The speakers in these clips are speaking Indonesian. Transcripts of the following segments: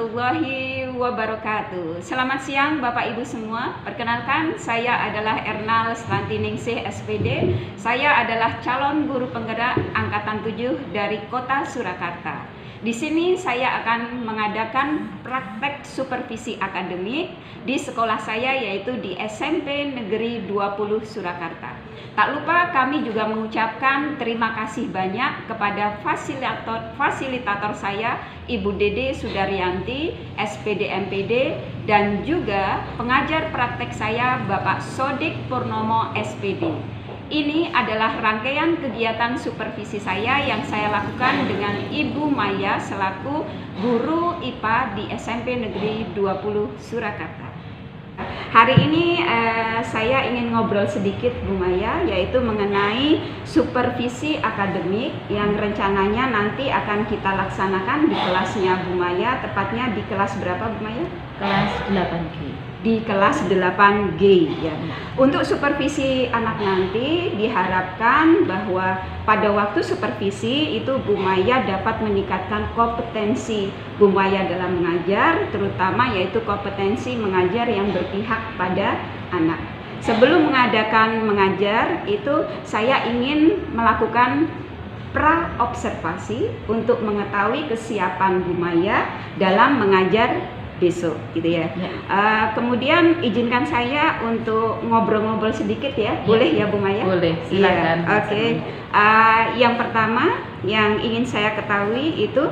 warahmatullahi wabarakatuh. Selamat siang Bapak Ibu semua. Perkenalkan, saya adalah Ernal Slantiningsih SPD. Saya adalah calon guru penggerak angkatan 7 dari Kota Surakarta. Di sini saya akan mengadakan praktek supervisi akademik di sekolah saya, yaitu di SMP Negeri 20 Surakarta. Tak lupa kami juga mengucapkan terima kasih banyak kepada fasilitator saya, Ibu Dede Sudaryanti, SPD MPD, dan juga pengajar praktek saya, Bapak Sodik Purnomo SPD. Ini adalah rangkaian kegiatan supervisi saya yang saya lakukan dengan Ibu Maya selaku guru IPA di SMP Negeri 20 Surakarta. Hari ini saya ingin ngobrol sedikit Bu Maya, yaitu mengenai supervisi akademik yang rencananya nanti akan kita laksanakan di kelasnya Bu Maya, tepatnya di kelas berapa Bu Maya? Kelas 8G. Di kelas 8G ya. Untuk supervisi anak nanti diharapkan bahwa pada waktu supervisi itu Bu Maya dapat meningkatkan kompetensi Bu Maya dalam mengajar, terutama yaitu kompetensi mengajar yang berpihak pada anak. Sebelum mengadakan mengajar itu saya ingin melakukan pra-observasi untuk mengetahui kesiapan Bu Maya dalam mengajar besok gitu ya. Kemudian izinkan saya untuk ngobrol-ngobrol sedikit ya. Boleh ya Bu Maya? Boleh, silakan. Ya, oke. Yang pertama yang ingin saya ketahui itu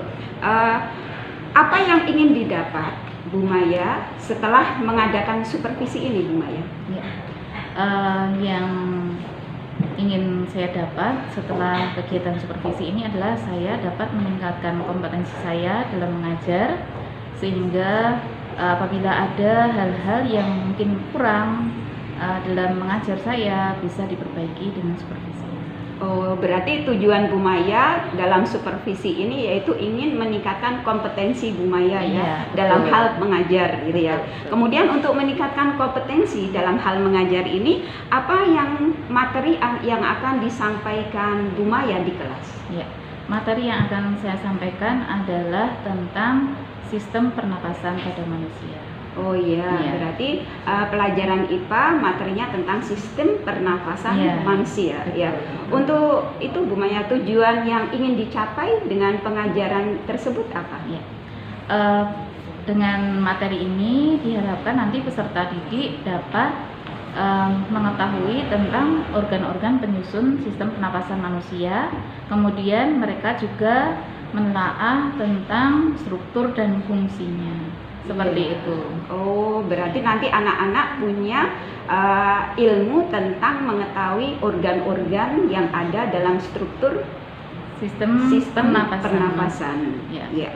apa yang ingin didapat Bu Maya setelah mengadakan supervisi ini Bu Maya? Ya. Yang ingin saya dapat setelah kegiatan supervisi ini adalah saya dapat meningkatkan kompetensi saya dalam mengajar, sehingga apabila ada hal-hal yang mungkin kurang dalam mengajar saya bisa diperbaiki dengan supervisi. Oh, berarti tujuan Bu Maya dalam supervisi ini yaitu ingin meningkatkan kompetensi Bu Maya ya dalam hal mengajar gitu ya. Kemudian untuk meningkatkan kompetensi dalam hal mengajar ini, apa yang materi yang akan disampaikan Bu Maya di kelas? Ya, materi yang akan saya sampaikan adalah tentang sistem pernapasan pada manusia. Oh iya, berarti pelajaran IPA materinya tentang sistem pernapasan manusia. Ya. Untuk itu Bu Maya, tujuan yang ingin dicapai dengan pengajaran tersebut apa? Ya. Dengan materi ini diharapkan nanti peserta didik dapat mengetahui tentang organ-organ penyusun sistem pernapasan manusia. Kemudian mereka juga menelaah tentang struktur dan fungsinya, seperti itu. Oh, berarti nanti anak-anak punya ilmu tentang mengetahui organ-organ yang ada dalam struktur sistem pernapasan. Ya.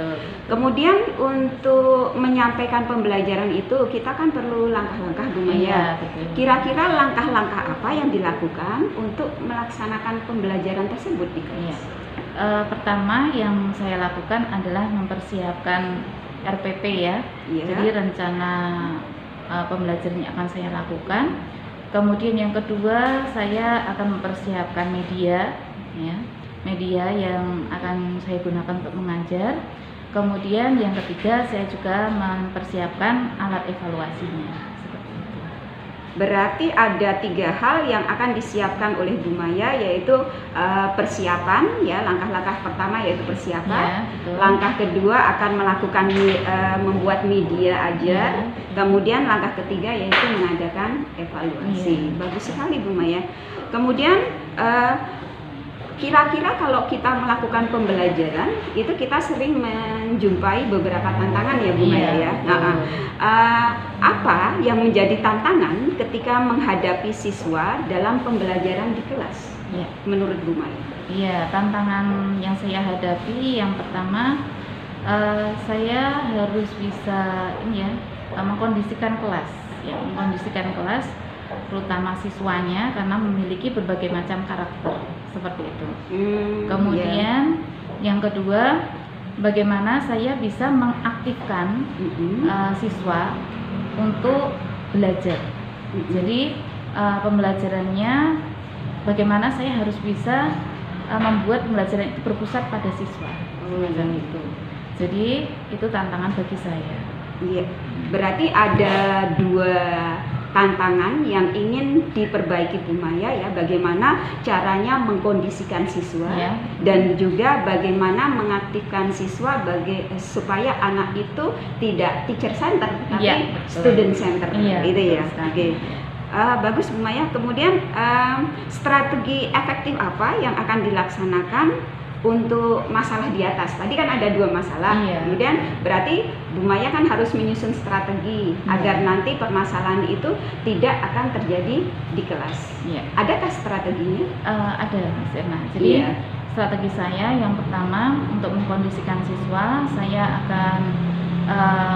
Kemudian untuk menyampaikan pembelajaran itu kita kan perlu langkah-langkah Bu Maya. Kira-kira langkah-langkah apa yang dilakukan untuk melaksanakan pembelajaran tersebut di kelas? Pertama yang saya lakukan adalah mempersiapkan RPP ya. Jadi rencana pembelajaran yang akan saya lakukan. Kemudian yang kedua saya akan mempersiapkan media ya. Media yang akan saya gunakan untuk mengajar. Kemudian yang ketiga saya juga mempersiapkan alat evaluasinya. Berarti ada 3 hal yang akan disiapkan oleh Bu Maya, yaitu persiapan ya, langkah-langkah pertama yaitu persiapan. Langkah kedua akan melakukan membuat media aja. Kemudian langkah ketiga yaitu mengadakan evaluasi. Bagus sekali Bu Maya. Kemudian kira-kira kalau kita melakukan pembelajaran itu kita sering menjumpai beberapa tantangan ya Bu Maya ya. Apa yang menjadi tantangan ketika menghadapi siswa dalam pembelajaran di kelas menurut Bu Maya? Iya, tantangan yang saya hadapi yang pertama saya harus bisa mengkondisikan kelas ya, mengkondisikan kelas terutama siswanya karena memiliki berbagai macam karakter seperti itu. Kemudian yang kedua, bagaimana saya bisa mengaktifkan siswa untuk belajar. Jadi pembelajarannya bagaimana saya harus bisa membuat pembelajaran itu berpusat pada siswa. Itu. Jadi itu tantangan bagi saya. Iya, berarti ada dua tantangan yang ingin diperbaiki Bu Maya ya, bagaimana caranya mengkondisikan siswa Ya. dan juga bagaimana mengaktifkan siswa supaya anak itu tidak teacher center tapi Ya, student center, ya, gitu ya. Oke. Bagus Bu Maya. Kemudian strategi efektif apa yang akan dilaksanakan untuk masalah di atas? Tadi kan ada dua masalah. Iya. Kemudian berarti Bu Maya kan harus menyusun strategi agar nanti permasalahan itu tidak akan terjadi di kelas. Iya. Adakah strateginya? Ada, Mas Erna. Jadi Iya. strategi saya yang pertama untuk mengkondisikan siswa, saya akan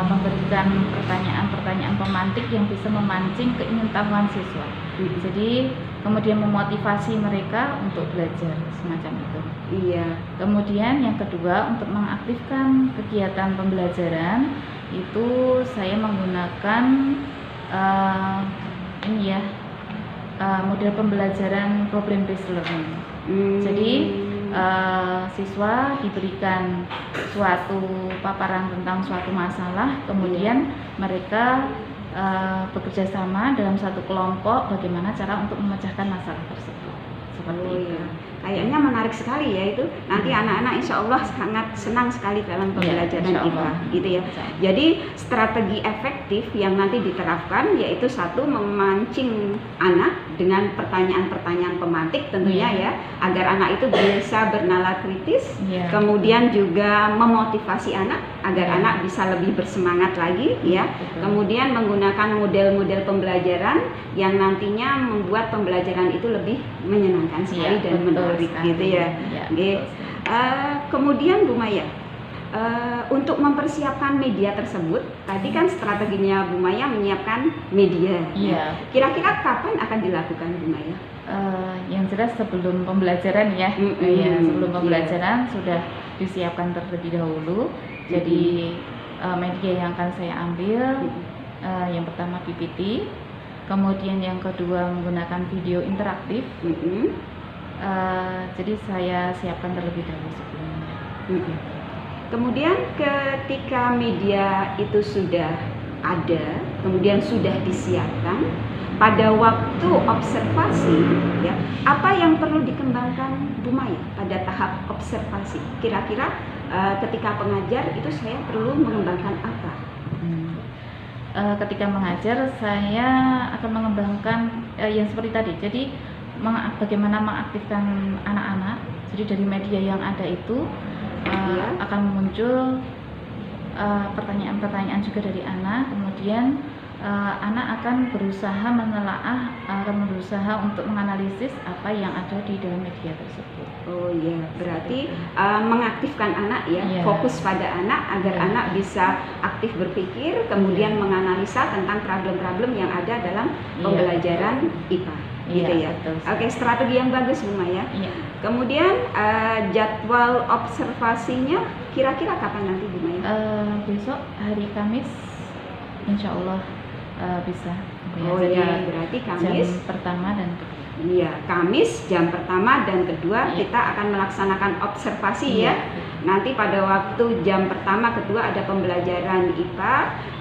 memberikan pertanyaan-pertanyaan pemantik yang bisa memancing keingintahuan siswa. Jadi kemudian memotivasi mereka untuk belajar semacam itu. Iya. Kemudian yang kedua, untuk mengaktifkan kegiatan pembelajaran itu saya menggunakan model pembelajaran problem based learning. Jadi siswa diberikan suatu paparan tentang suatu masalah, kemudian mereka bekerja sama dalam satu kelompok bagaimana cara untuk memecahkan masalah tersebut. Seperti itu. Ya. Kayaknya menarik sekali ya itu. Nanti anak-anak insya Allah sangat senang sekali dalam pembelajaran IPA, gitu ya. Jadi strategi efektif yang nanti diterapkan yaitu satu, memancing anak dengan pertanyaan-pertanyaan pemantik tentunya ya, agar anak itu bisa bernalar kritis. Kemudian juga memotivasi anak agar anak bisa lebih bersemangat lagi ya. Kemudian menggunakan model-model pembelajaran yang nantinya membuat pembelajaran itu lebih menyenangkan sekali dan menarik gitu ya. Kemudian Bu Maya, untuk mempersiapkan media tersebut, tadi kan strateginya Bu Maya menyiapkan media. Kira-kira kapan akan dilakukan Bu Maya? Yang jelas sebelum pembelajaran ya. Sebelum pembelajaran sudah disiapkan terlebih dahulu. Jadi media yang akan saya ambil yang pertama PPT, kemudian yang kedua menggunakan video interaktif. Jadi saya siapkan terlebih dahulu sebelumnya. Kemudian ketika media itu sudah ada, kemudian sudah disiapkan, pada waktu observasi ya, apa yang perlu dikembangkan Bu Maya pada tahap observasi? Kira-kira ketika pengajar itu saya perlu mengembangkan apa? Ketika mengajar saya akan mengembangkan yang seperti tadi. Jadi bagaimana mengaktifkan anak-anak. Jadi dari media yang ada itu akan muncul pertanyaan-pertanyaan juga dari anak. Kemudian anak akan berusaha menelaah, akan berusaha untuk menganalisis apa yang ada di dalam media tersebut. Oh iya, berarti mengaktifkan anak ya, fokus pada anak agar anak bisa aktif berpikir, kemudian menganalisa tentang problem-problem yang ada dalam pembelajaran IPA. Gitu ya. Oke, strategi yang bagus Bu Maya. Kemudian jadwal observasinya kira-kira kapan nanti Bu Maya? Besok hari Kamis, insya Allah bisa. Jadi berarti Kamis jam pertama dan kedua. Iya, Kamis jam pertama dan kedua kita akan melaksanakan observasi ya. Nanti pada waktu jam pertama kedua ada pembelajaran IPA.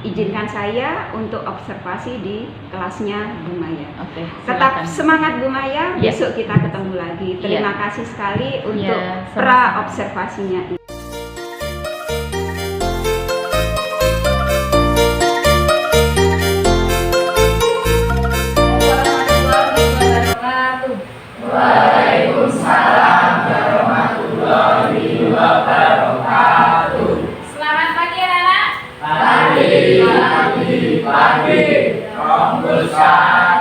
Izinkan saya untuk observasi di kelasnya Bu Maya. Tetap semangat Bu Maya. Besok kita ketemu lagi. Terima kasih sekali untuk pra observasinya. Waalaikumsalam warahmatullahi wabarakatuh. Selamat pagi anak-anak. Pagi. Kombusa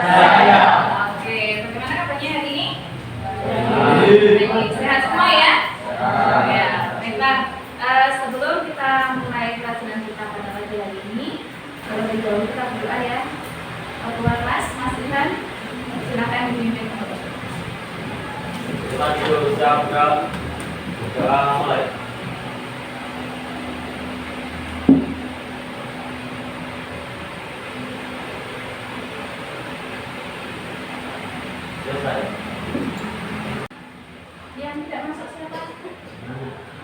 Jaya. Oke, bagaimana kabarnya hari ini? Baik. Sehat semua ya? Ya, baiklah. Sebelum kita mulai pelajaran kita pada pagi hari ini, terlebih dahulu kita berdoa ya. Ketua kelas, Mas Ilham, silakan dipimpin. Kita mulai. Selesai. Yang tidak masuk siapa?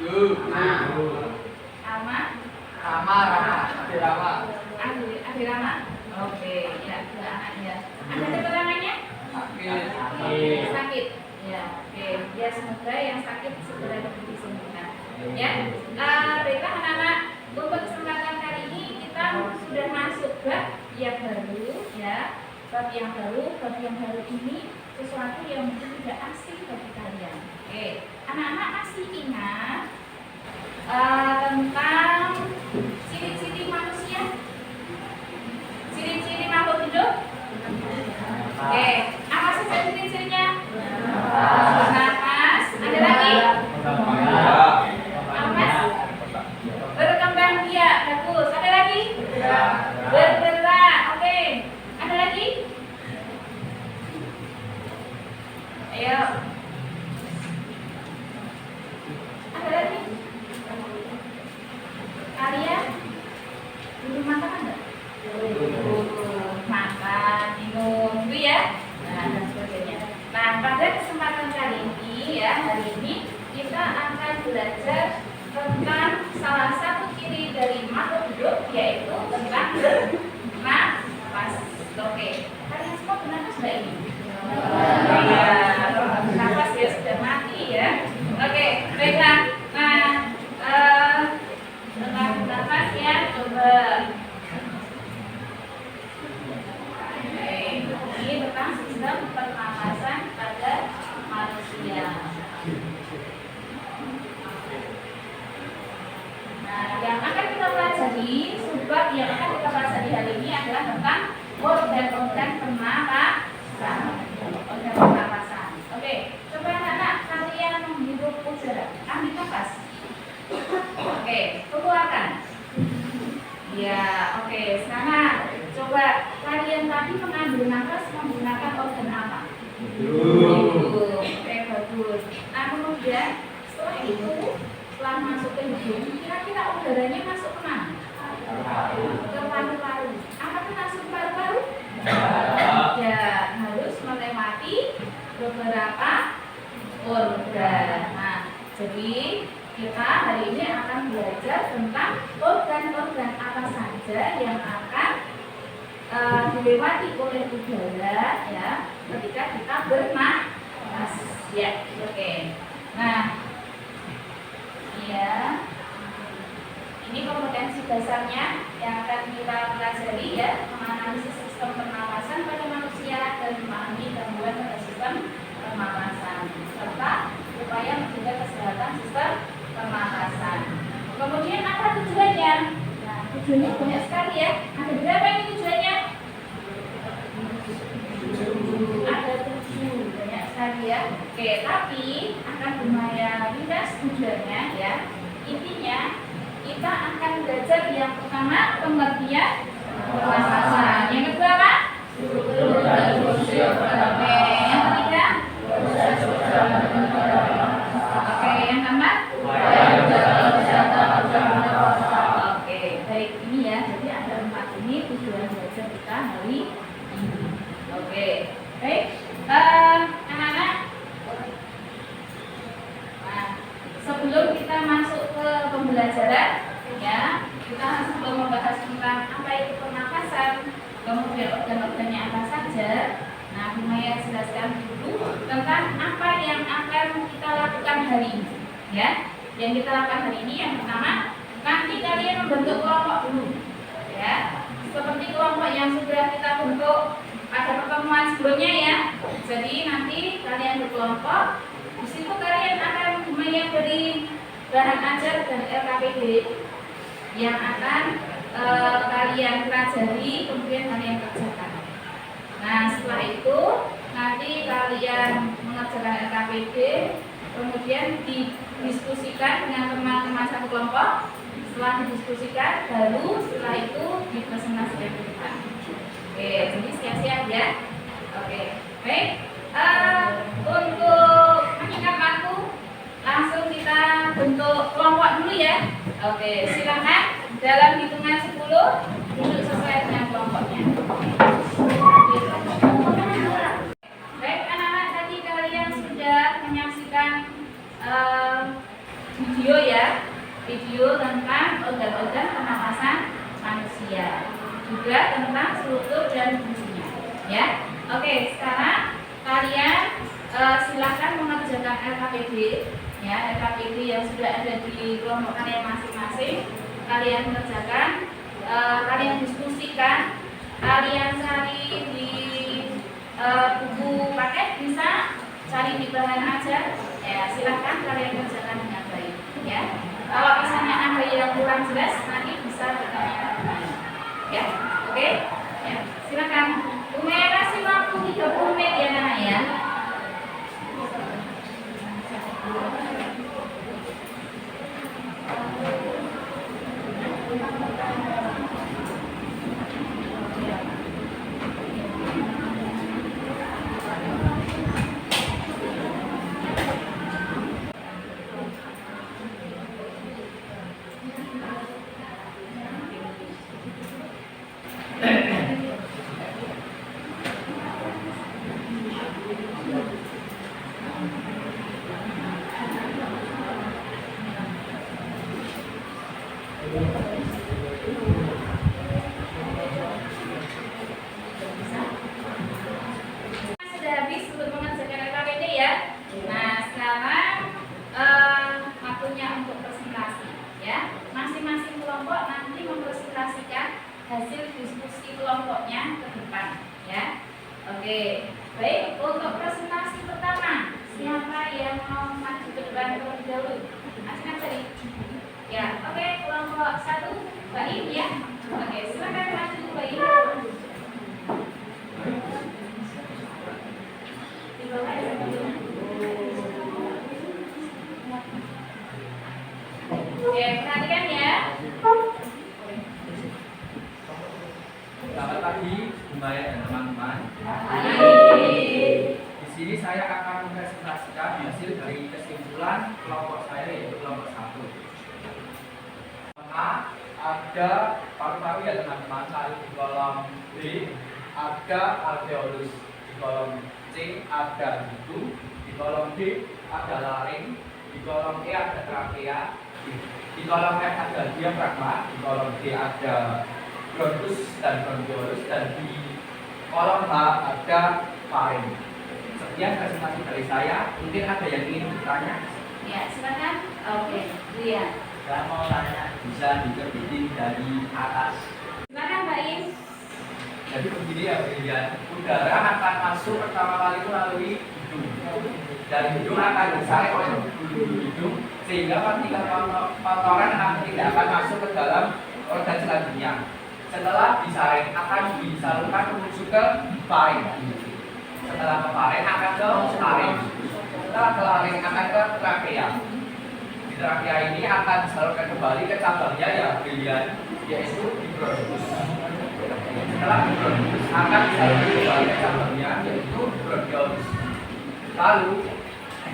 Yuk. Aman. Ya, semoga yang sakit segera disembuhkan. Ya, baiklah anak-anak, untuk kesempatan kali ini kita sudah masuk bab yang baru, ya. Bab yang baru ini sesuatu yang mungkin tidak asing bagi kalian. Oke, anak-anak masih ingat tentang ciri-ciri manusia, ciri-ciri makhluk hidup? Oke, apa saja ciri-cirinya? Bernafas, ada lagi? Apa? Berkembang biak, bagus. Ada lagi? Bergerak, oke. Ada lagi? Ayo. Ada lagi? Kalian minum makan enggak? Makan, minum, itu ya. Nah, dan sebagainya. Nah, pada kesempatan kali ini ya, hari ini kita akan belajar tentang salah satu ciri dari makhluk hidup, yaitu tentang bernafas. Oke, kalian semua bernafas nggak ini? Bernafas ya, sudah mati ya. Oke, baiklah. Nah, tentang bernafas ya, coba. Ini tentang sistem pernapasan pada manusia. Nah, yang akan kita pelajari, subbab yang akan kita pelajari hari ini adalah tentang organ-organ pernapasan. Organ pernapasan. Oke, coba anak-anak kalian menghirup udara, ambil nafas. Oke, keluarkan. Ya, oke. Sekarang coba kalian tadi mengambil nafas menggunakan organ apa? Oke, bagus. Nah, kemudian setelah itu, setelah masuk ke hidung, kira-kira udaranya masuk ke mana? Ke paru-paru. Apakah masuk ke paru-paru? Ya, harus melewati beberapa organ. Nah, jadi kita hari ini akan belajar tentang organ-organ apa saja yang akan dilewati oleh udara ya ketika kita bernafas ya. Oke. Nah, ya, ini kompetensi dasarnya yang akan kita pelajari ya, menganalisis sistem pernapasan pada manusia dan memahami gangguan pada sistem pernapasan serta upaya menjaga kesehatan sistem pernapasan. Kemudian apa tujuannya? Nah, tujuannya banyak sekali ya. Ada berapa ini tujuannya? Ada 7, banyak sekali ya. Oke, tapi akan lumayan ringkas tujuannya ya. Intinya kita akan belajar yang pertama pengertian pernapasan. Yang kedua apa? Oke, yang ketiga? Oke, yang keempat? Oke, baik ini ya. Jadi ada 4 ini tujuan belajar kita hari ini. Oke, baik. Anak-anak. Nah, sebelum kita masuk ke pembelajaran, ya, kita sebelum membahas tentang apa itu pernapasan, kemudian organ-organnya apa saja. Nah, Maya jelaskan dulu tentang apa yang akan kita lakukan hari ini. Ya, yang kita lakukan hari ini yang pertama, nanti kalian membentuk kelompok dulu. Ya, seperti kelompok yang sudah kita bentuk pada pertemuan sebelumnya ya. Jadi nanti kalian berkelompok, di situ kalian akan beri bahan ajar dan LKPD yang akan kalian pelajari, kemudian kalian kerjakan. Nah, setelah itu nanti kalian mengerjakan LKPD, kemudian didiskusikan dengan teman-teman satu kelompok. Setelah didiskusikan, baru setelah itu dipresentasikan ke depan. Oke, jadi siap-siap ya. Oke, baik. Untuk mengingat waktu, langsung kita bentuk kelompok dulu ya. Oke, silakan dalam hitungan 10 duduk sesuai dengan kelompoknya. Baik anak-anak, tadi kalian sudah menyaksikan video ya, video tentang organ-organ pernapasan manusia, juga tentang struktur dan fungsinya ya. Oke, sekarang kalian silakan mengerjakan LKPD, ya LKPD yang sudah ada di kelompok kalian masing-masing. Kalian kerjakan, kalian diskusikan, kalian cari di buku paket, bisa cari di bahan ajar. Ya silahkan kalian kerjakan dengan baik. Ya, kalau misalnya ada yang kurang jelas, nanti bisa bertanya. Ya, oke? Ya, silakan. Umay kasih waktu 30 menit ya Nana ya. Sudah habis untuk mengerjakan LKPD ya. Nah sekarang waktunya untuk presentasi ya. Masing-masing kelompok nanti mempresentasikan hasil diskusi kelompoknya ke depan ya. Oke, baik, untuk presentasi pertama siapa yang mau maju ke depan terlebih dahulu? Asina tadi. Ya, oke, kelompok 1 Mbak Im ya. Oke, silakan maju Mbak Im. Di bawah ya. Oke, perhatikan ya. Selamat pagi, Bu Maya dan teman-teman. Di sini saya akan mempresentasikan hasil dari kesimpulan kelompok saya yaitu kelompok 1. Ada paru-paru ya teman-teman, lalu di kolom B ada alveolus, di kolom C ada hidu, di kolom D ada laring, di kolom E ada trakea, di kolom F ada diafragma, di kolom D ada bronkus dan bronchiolus, dan di kolom H ada faring. Sekian presentasi dari saya. Mungkin ada yang ingin bertanya? Ya, silakan. Oke, lihat. Saya mau tanya, bisa diterbitin dari atas. Silakan Mbak Im. Jadi begini ya Brilian, udara akan masuk pertama kali itu melalui hidung. Dan hidung akan disaring oleh bulu hidung, sehingga partikel kotoran tidak akan masuk ke dalam organ selanjutnya. Setelah disaring akan disalurkan menuju ke faring. Setelah ke faring akan ke laring. Setelah ke laring akan ke trakea. Di trakea ini akan disalurkan kembali ke cabangnya ya Brilian, yaitu di bronkus. Setelah di bronkus akan disalurkan kembali ke cabangnya yaitu bronchiolus. Lalu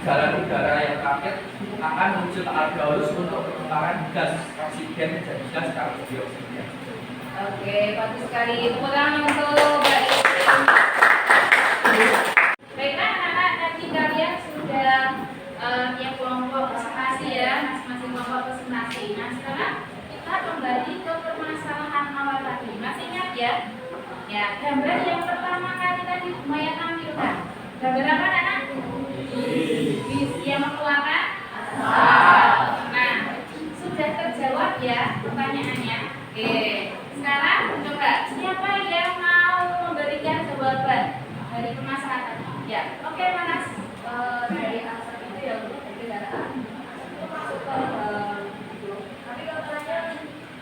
jalan udara yang terakhir akan menuju ke alveolus untuk pertukaran gas oksigen menjadi gas karbon dioksida. Oke, bagus sekali. Tepuk tangan untuk Mbak Im. Baiklah anak-anak, nanti kalian sudah yang kelompok presentasi ya, masing-masing kelompok presentasi. Nah sekarang kita kembali ke permasalahan awal tadi. Masih ingat ya? Ya, gambar yang pertama kali tadi Maya tampilkan. Gambar apa anak? Bis yang mengeluarkan asap. Nah, sudah terjawab ya pertanyaannya. Oke, sekarang coba siapa yang mau memberikan jawaban dari permasalahan tadi? Ya, oke Manas. Dari asap itu ya untuk kendaraan itu masuk ke tapi kalau tanya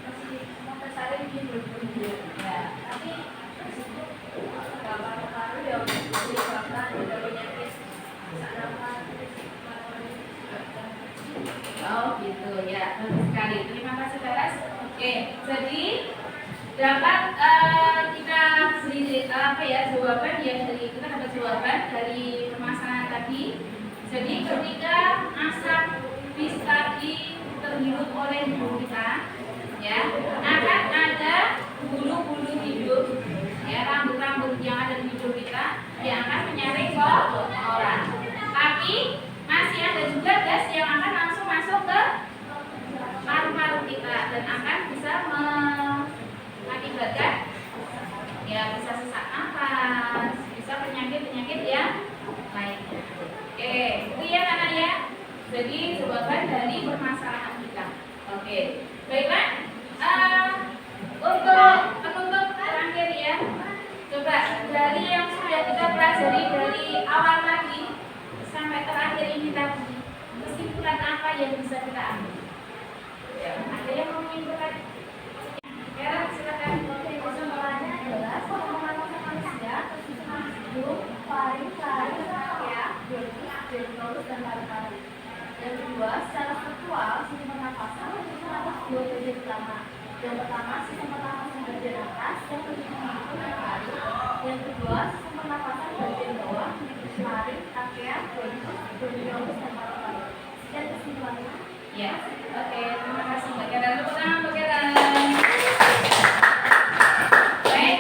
masih mau tersaring di belum ya, tapi paru-paru ya menyebabkan ada penyakit oh gitu ya, bagus sekali, terima kasih Teras. Oke, jadi dapat kita beri apa ya jawaban ya, dari kita dapat jawaban dari permasalahan tadi. Jadi ketika asap bis tadi terhirup oleh hidung kita ya, akan ada bulu-bulu hidung ya, rambut-rambut yang ada di hidung kita yang akan menyaring kotoran. Tapi masih ada juga gas yang akan langsung masuk ke paru-paru kita dan akan bisa mengakibatkan ya bisa sesak nafas, bisa penyakit-penyakit yang lainnya. Oke, itu ya anak ya. jadi jawaban dari permasalahan kita. Oke, baiklah. Untuk penutup terakhir ya, coba dari yang sudah kita pelajari dari awal lagi sampai terakhir ini tadi, kesimpulan apa yang bisa kita ambil? Ya, ada yang mau menyimpulkan? Ya, silakan. Kesimpulannya adalah pengalaman manusia hidup paling ya, jadi lurus dan paru-paru. Yang kedua, secara struktural sistem pernapasan terdapat dua bagian utama. Yang pertama, sistem pernapasan bagian atas yang mengikuti paru-paru. Yang kedua, sistem pernapasan bagian bawah mengikuti laring, trachea, bronkiolus dan paru-paru. Sekian kesimpulannya. Ya, oke, terima kasih Mbak Karen. Tepuk tangan Mbak Karen. Baik,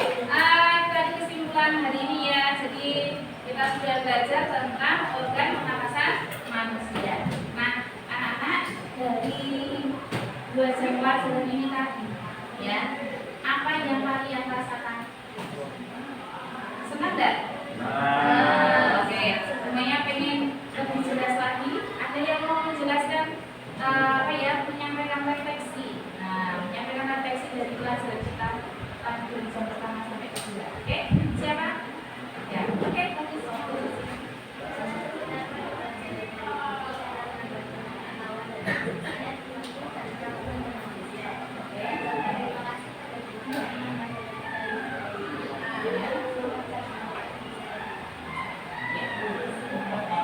tadi kesimpulan hari ini ya. Jadi kita sudah belajar tentang organ pernapasan manusia. Nah, anak-anak, dari 2 jam pelajaran ini tadi, ya, apa yang kalian rasakan? Senang nggak? Oke, semuanya pengen lebih jelas lagi. Ada yang mau menjelaskan menyampaikan refleksi. Nah, menyampaikan refleksi dari pelajaran kita tadi dari jam pertama sampai kedua. Oke, siapa? Ya, oke, bagus.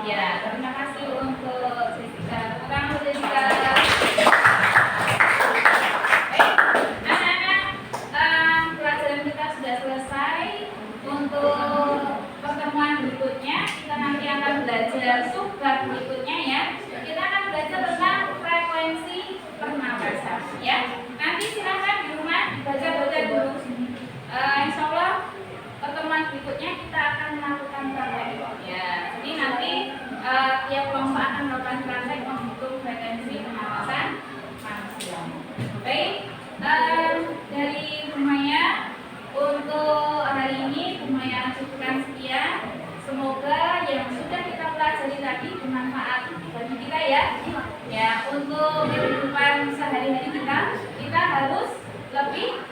Ya, terima kasih untuk Jessica. Tepuk tangan untuk Jessica. Anak-anak, pelajaran kita sudah selesai. Untuk pertemuan berikutnya, kita nanti akan belajar subbab berikutnya ya. Kita akan belajar tentang frekuensi pernapasan ya. Nanti silakan di rumah dibaca-baca dulu. Insya Allah pertemuan berikutnya kita akan melakukan praktek ya. Jadi nanti tiap kelompok akan melakukan praktek menghitung frekuensi pernapasan manusia. Baik, dari Bu Maya untuk hari ini Bu Maya cukupkan sekian. Semoga yang sudah kita pelajari tadi bermanfaat bagi kita ya. Ya, untuk kehidupan sehari-hari kita harus lebih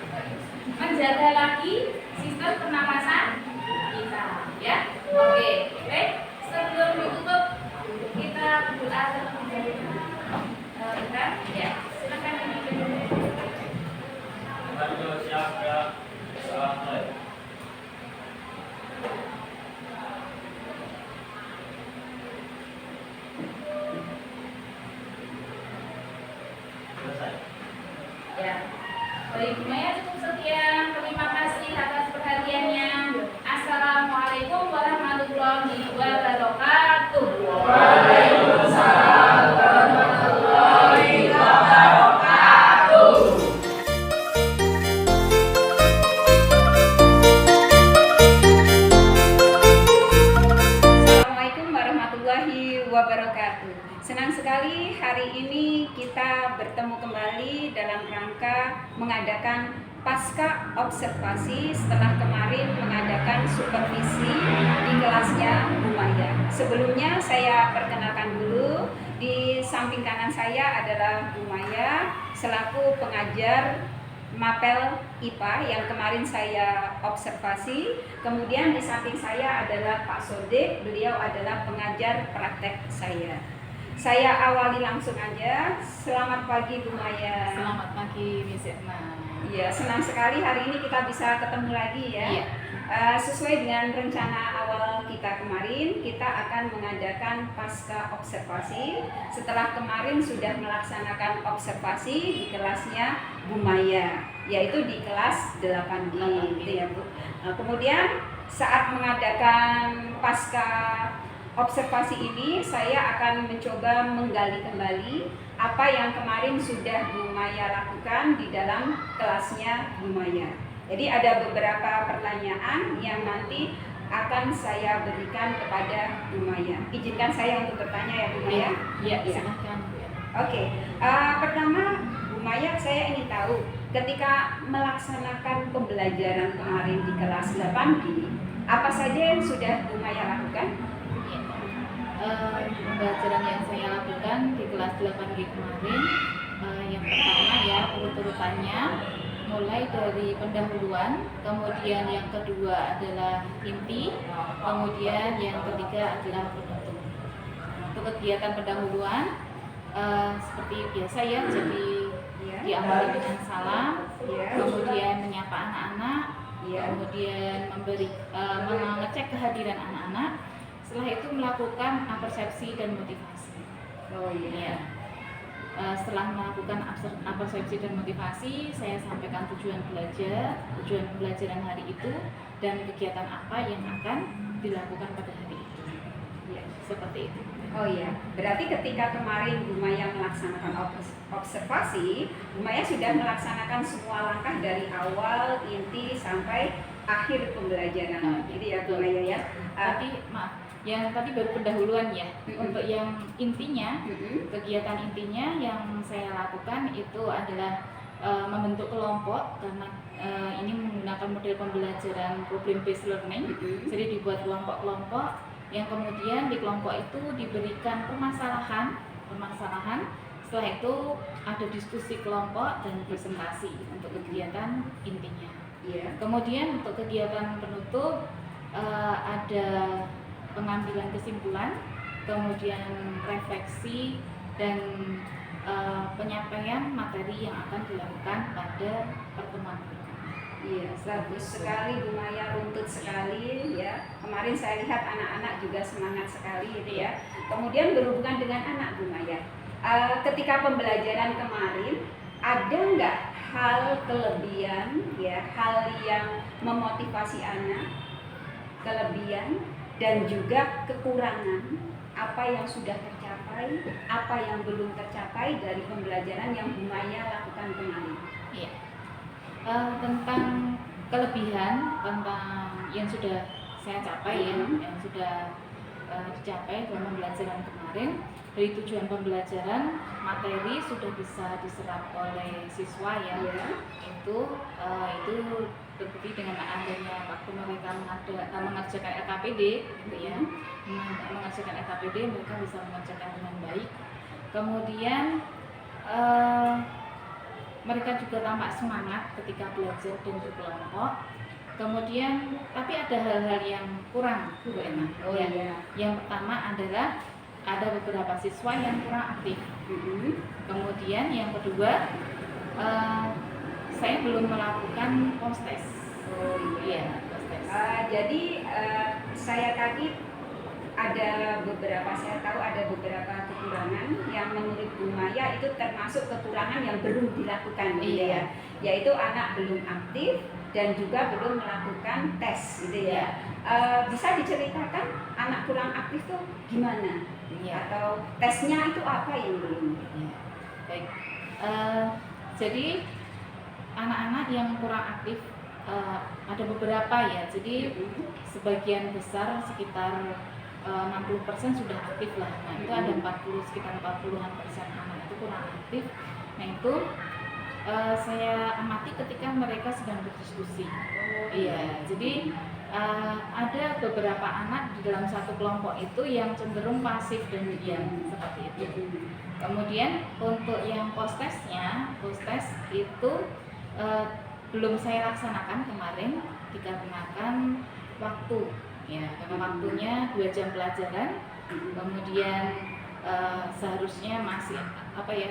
menjaga lagi sistem pernapasan kita ya. Oke, baik. Sebelum ditutup kita berdoa terlebih dahulu. Ya, silakan dipimpin dulu. Siap ya. Assalamualaikum. Selesai. Ya. Baik, Bu Maya cukup sekian. Terima kasih atas perhatiannya. Assalamualaikum warahmatullahi wabarakatuh. Waalaikumsalam warahmatullahi wabarakatuh. Assalamualaikum warahmatullahi wabarakatuh. Senang sekali hari ini kita bertemu kembali dalam rangka mengadakan pasca observasi setelah kemarin mengadakan supervisi di kelasnya Bu Maya. Sebelumnya saya perkenalkan dulu, di samping kanan saya adalah Bu Maya selaku pengajar Mapel IPA yang kemarin saya observasi. Kemudian di samping saya adalah Pak Sodik, beliau adalah pengajar praktek saya. Saya awali langsung aja. Selamat pagi Bu Maya. Selamat pagi Miss Irma. Ya, senang sekali hari ini kita bisa ketemu lagi ya. Iya. Sesuai dengan rencana awal kita kemarin, kita akan mengadakan pasca observasi setelah kemarin sudah melaksanakan observasi di kelasnya Bu Maya, yaitu di kelas 8G gitu ya Bu. Kemudian saat mengadakan pasca observasi ini, saya akan mencoba menggali kembali apa yang kemarin sudah Bu Maya lakukan di dalam kelasnya Bu Maya. Jadi ada beberapa pertanyaan yang nanti akan saya berikan kepada Bu Maya. Izinkan saya untuk bertanya ya Bu Maya. Iya, silakan. Oke, pertama Bu Maya, saya ingin tahu ketika melaksanakan pembelajaran kemarin di kelas 8G, apa saja yang sudah Bu Maya lakukan? Pembelajaran yang saya saya lakukan di kelas 8G kemarin, yang pertama ya urut-urutannya mulai dari pendahuluan, kemudian yang kedua adalah inti, kemudian yang ketiga adalah penutup. Untuk kegiatan pendahuluan seperti biasa ya, jadi diawali dengan salam, kemudian menyapa anak-anak, kemudian mengecek kehadiran anak-anak. Setelah itu melakukan persepsi dan motivasi. Setelah melakukan persepsi dan motivasi, saya sampaikan tujuan pembelajaran hari itu dan kegiatan apa yang akan dilakukan pada hari itu. Seperti itu. Oh iya, berarti ketika kemarin Bu Maya melaksanakan observasi, Bu Maya sudah melaksanakan semua langkah dari awal, inti, sampai akhir pembelajaran. Jadi ya Bu Maya ya. Yang tadi baru pendahuluan ya. Untuk yang intinya, kegiatan intinya yang saya lakukan itu adalah membentuk kelompok, karena ini menggunakan model pembelajaran problem based learning. Jadi dibuat kelompok-kelompok yang kemudian di kelompok itu diberikan permasalahan. Setelah itu ada diskusi kelompok dan presentasi untuk kegiatan intinya. Kemudian untuk kegiatan penutup ada pengambilan kesimpulan, kemudian refleksi dan penyampaian materi yang akan dilakukan pada pertemuan berikutnya. Iya, bagus sekali Bu Maya, runtut sekali ya. Kemarin saya lihat anak-anak juga semangat sekali gitu ya. Kemudian berhubungan dengan anak Bu Maya, ketika pembelajaran kemarin ada nggak hal kelebihan ya, hal yang memotivasi anak, kelebihan dan juga kekurangan, apa yang sudah tercapai, apa yang belum tercapai dari pembelajaran yang Bu Maya lakukan kemarin? Iya. Tentang kelebihan, tentang yang sudah saya capai yang sudah dicapai dalam pembelajaran kemarin. Dari tujuan pembelajaran, materi sudah bisa diserap oleh siswa ya. Itu terbukti dengan adanya waktu mereka mengerjakan LKPD gitu ya. Mengerjakan LKPD mereka bisa mengerjakan dengan baik. Kemudian mereka juga tampak semangat ketika belajar dan berkelompok. Kemudian, tapi ada hal-hal yang kurang, Bu Emma. Yang pertama adalah ada beberapa siswa yang kurang aktif. Kemudian yang kedua, saya belum melakukan post-test. Post-test. Jadi saya tadi saya tahu ada beberapa kekurangan yang menurut Bu Maya itu termasuk kekurangan yang belum dilakukan gitu ya. Yaitu anak belum aktif dan juga belum melakukan tes gitu ya. Bisa diceritakan anak kurang aktif tuh gimana? Atau tesnya itu apa yang belum? Baik. Jadi anak-anak yang kurang aktif ada beberapa ya. Jadi sebagian besar sekitar 60% sudah aktif lah. Nah itu ada sekitar 40-an% anak itu kurang aktif. Nah itu saya amati ketika mereka sedang berdiskusi. Jadi ada beberapa anak di dalam satu kelompok itu yang cenderung pasif dan diam seperti itu. Kemudian untuk yang post-test itu belum saya laksanakan kemarin dikarenakan waktu. Karena waktunya 2 jam pelajaran, kemudian seharusnya masih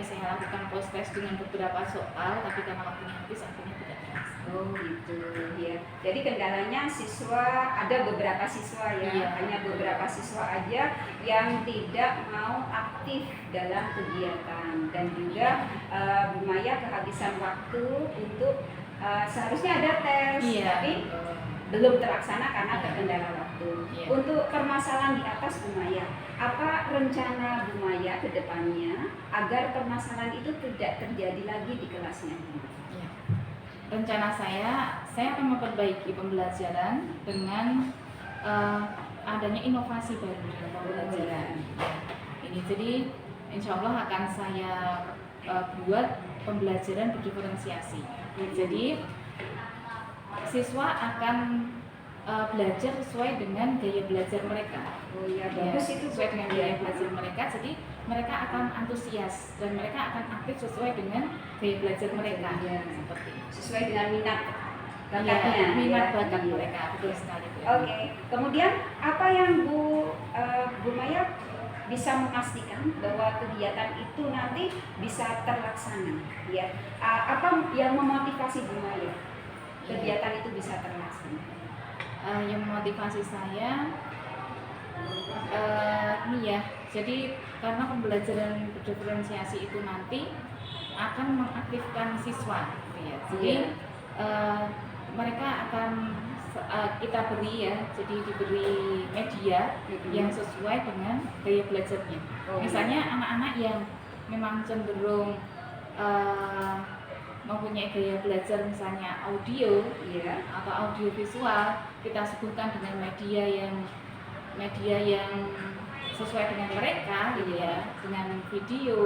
saya lakukan post-test dengan beberapa soal, tapi karena waktunya habis akhirnya tidak terasa. Oh gitu ya. Jadi kendalanya ada beberapa siswa ya, hanya beberapa siswa aja yang tidak mau aktif dalam kegiatan, dan juga Bu Maya kehabisan waktu untuk seharusnya ada tes, tapi belum terlaksana karena terkendala waktu. Untuk permasalahan di atas Bu Maya, apa rencana Bu Maya ke depannya agar permasalahan itu tidak terjadi lagi di kelasnya? Rencana saya akan memperbaiki pembelajaran dengan adanya inovasi baru dalam pembelajaran. Jadi insya Allah akan saya buat pembelajaran berdiferensiasi. Jadi siswa akan belajar sesuai dengan gaya belajar mereka. Oh iya, Ya, bagus itu sesuai dengan gaya belajar mereka, jadi mereka akan antusias dan mereka akan aktif sesuai dengan gaya belajar mereka. Iya. Seperti itu. sesuai dengan minat Ya, bakatnya. minat ya. bakat Iya. mereka, betul sekali Bu. Oke, kemudian apa yang Bu Maya bisa memastikan bahwa kegiatan itu nanti bisa terlaksana, ya? Apa yang memotivasi Bu Maya kegiatan itu bisa terlaksana? Yang memotivasi saya ini ya, jadi karena pembelajaran berdiferensiasi itu nanti akan mengaktifkan siswa, gitu ya. Jadi mereka akan kita beri ya, jadi diberi media yang sesuai dengan gaya belajarnya. Misalnya anak-anak yang memang cenderung mempunyai gaya belajar misalnya audio atau audio visual, kita suguhkan dengan media yang sesuai dengan mereka, gitu ya, dengan video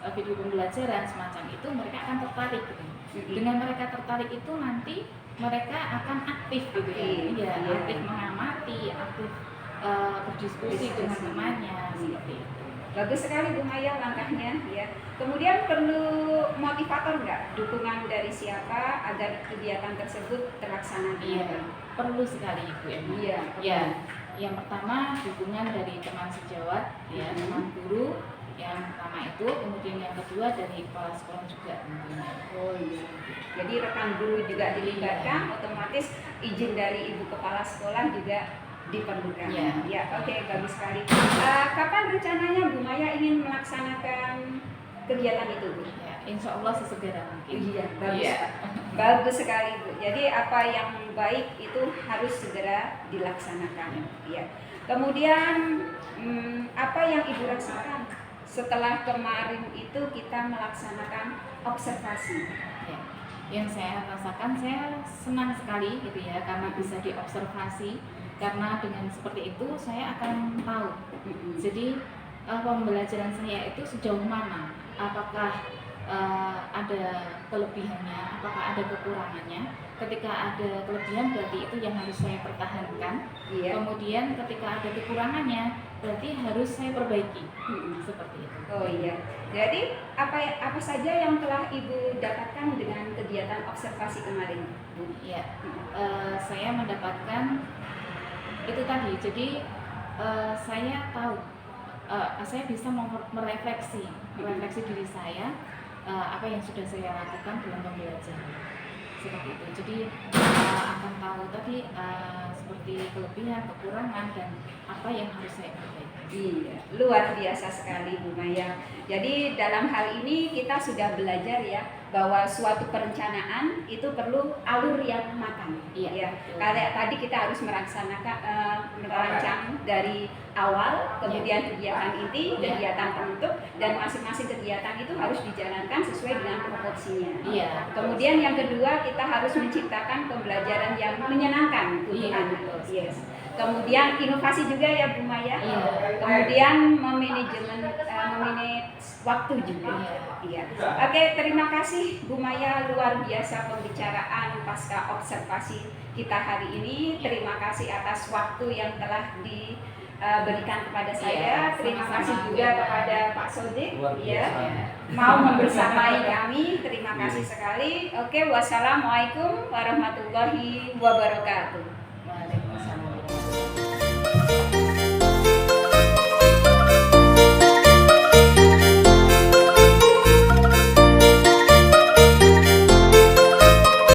pembelajaran semacam itu, mereka akan tertarik gitu. Dengan mereka tertarik itu nanti mereka akan aktif gitu ya, aktif mengamati, aktif berdiskusi dengan temannya, seperti itu. Bagus sekali Bu Maya langkahnya, ya. Kemudian perlu motivator nggak? Dukungan dari siapa agar kegiatan tersebut terlaksana? Iya, perlu sekali Ibu Emma. Iya. Ya, yang pertama dukungan dari teman sejawat, ya, teman guru. Yang pertama itu, kemudian yang kedua dari kepala sekolah juga tentunya. Oh iya. Jadi rekan guru juga dilibatkan, otomatis izin dari ibu kepala sekolah juga diperlukan. Ya, oke, bagus sekali. Kapan rencananya Bu Maya ingin melaksanakan kegiatan itu, Bu? Ya, insya Allah sesegera mungkin. Iya, bagus. Bagus sekali, Bu. Jadi apa yang baik itu harus segera dilaksanakan. Ya. Kemudian apa yang Ibu rasakan setelah kemarin itu kita melaksanakan observasi? Ya. Yang saya rasakan, saya senang sekali gitu ya, karena bisa diobservasi. Karena dengan seperti itu saya akan tahu. Jadi pembelajaran saya itu sejauh mana, apakah ada kelebihannya, apakah ada kekurangannya. Ketika ada kelebihan berarti itu yang harus saya pertahankan. Kemudian ketika ada kekurangannya berarti harus saya perbaiki. Seperti itu. Oh iya. Jadi apa saja yang telah Ibu dapatkan dengan kegiatan observasi kemarin, Bu? Iya. Saya mendapatkan itu tadi. Jadi saya tahu, saya bisa merefleksi diri saya, apa yang sudah saya lakukan dalam pembelajaran, seperti itu. Jadi akan tahu tadi seperti kelebihan, kekurangan, dan apa yang harus saya perbaiki. Iya, luar biasa sekali Bu Maya. Jadi dalam hal ini kita sudah belajar ya bahwa suatu perencanaan itu perlu alur yang matang. Iya. Kayak tadi kita harus merancang dari awal, kemudian kegiatan inti, kegiatan penutup, dan masing-masing kegiatan itu harus dijalankan sesuai dengan proporsinya. Iya. Kemudian yang kedua kita harus menciptakan pembelajaran yang menyenangkan untuk anak. Yes. Kemudian inovasi juga ya Bu Maya. Kemudian memanage waktu juga. Oke, terima kasih Bu Maya, luar biasa pembicaraan pasca observasi kita hari ini. Terima kasih atas waktu yang telah diberikan kepada saya. Terima kasih juga kepada Pak Sodik mau membersamai kami. Terima kasih sekali. Oke, wassalamualaikum warahmatullahi wabarakatuh. Waalaikumsalam.